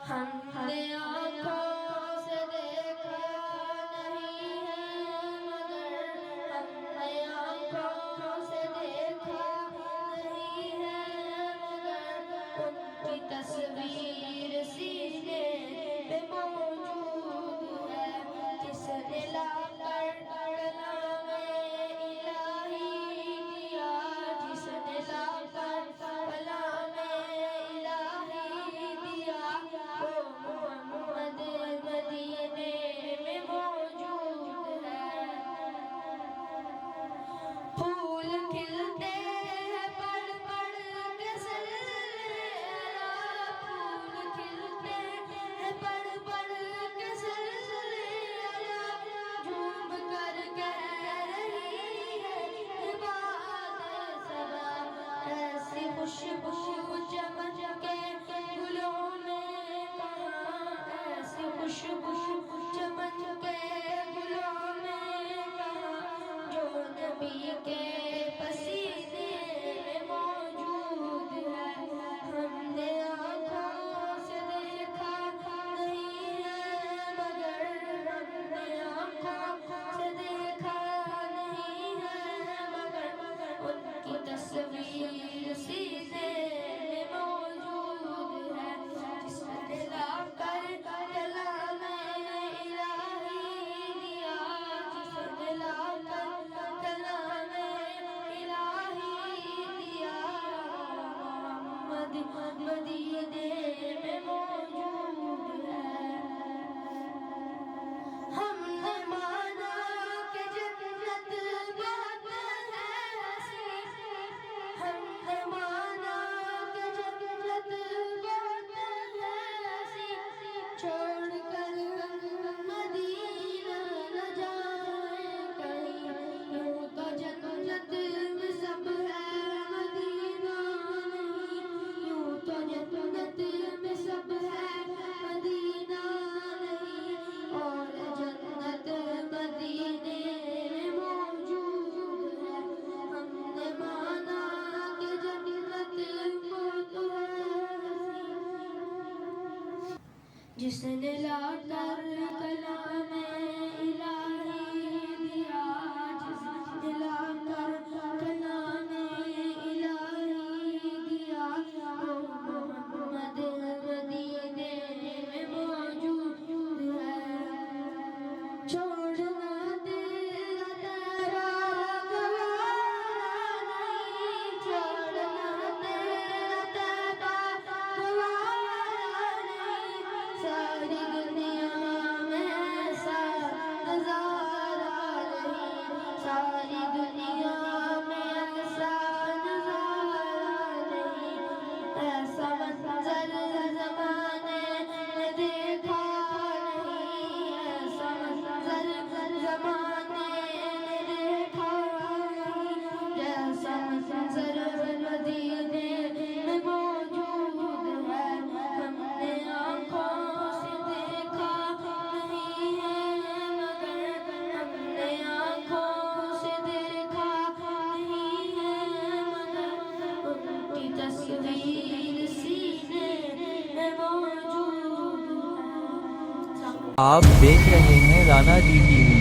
ہم نے آنکھوں سے دیکھا نہیں ہے مگر ہم نے آنکھوں سے دیکھا نہیں ہے مگر ان کی تصویر سینے پہ موجود ہے جس نے لا کر کلام الہی دیا جس نے لا کر کلام الہی دیا وہ محمد مدینے میں موجود ہے پھول کھلتے ہیں پڑھ پڑھ کے سلسلے پھول کھلتے ہیں پڑھ پڑھ کے سلسلے جھوم کر کہہ رہی ہے بات صبا ایسی خوشبو چمن کے گلوں میں کہاں ایسی خوشبو چمن کے گلوں میں کہاں جو نبی کے پسینے میں موجود ہے ہم نے آنکھوں سے دیکھا نہیں ہے مگر ہم نے آنکھوں سے دیکھا نہیں ہے مگر ان کی تصویر سینے میں موجود ہے جس نے لا کر کلام الہی دیا جس نے لا کر کلام الہی دیا محمد مدینے میں موجود ہے ہم نے مانا کہ جنت بہت ہے حسین ہم نے مانا کہ جنت بہت ہے حسین چھوڑ کر مدینہ نہ جائیں کہیں یوں تو جنت میں سب ہے مدینہ نہیں یوں تو جنت میں سب ہے مدینہ نہیں اور جنت مدینے میں موجود ہے ہم نے مانا کہ جنت بہت ہے جس نے لا کر کلام الہی دیا جس نے لا کر کلام الہی دیا وہ محمد مدینے میں موجود ہے چھوڑنا تیرا تیرا گوارا نہیں چھوڑنا تیرا تیرا گوارا نہیں ساری دنیا میں ایسا نظارہ نہیں ساری دنیا میں ایسا نظارہ نہیں ایسا منظر زمانے میں دیکھا نہیں ایسا منظر زمانے میں دیکھا نہیں جیسا منظر مدینے میں موجود ہے ہم نے آنکھوں سے دیکھا نہیں ہے مگر ہم نے آنکھوں سے دیکھا نہیں ہے مگر ان کی تصویر سینے میں موجود ہے آپ دیکھ رہے ہیں رانا جی ٹی وی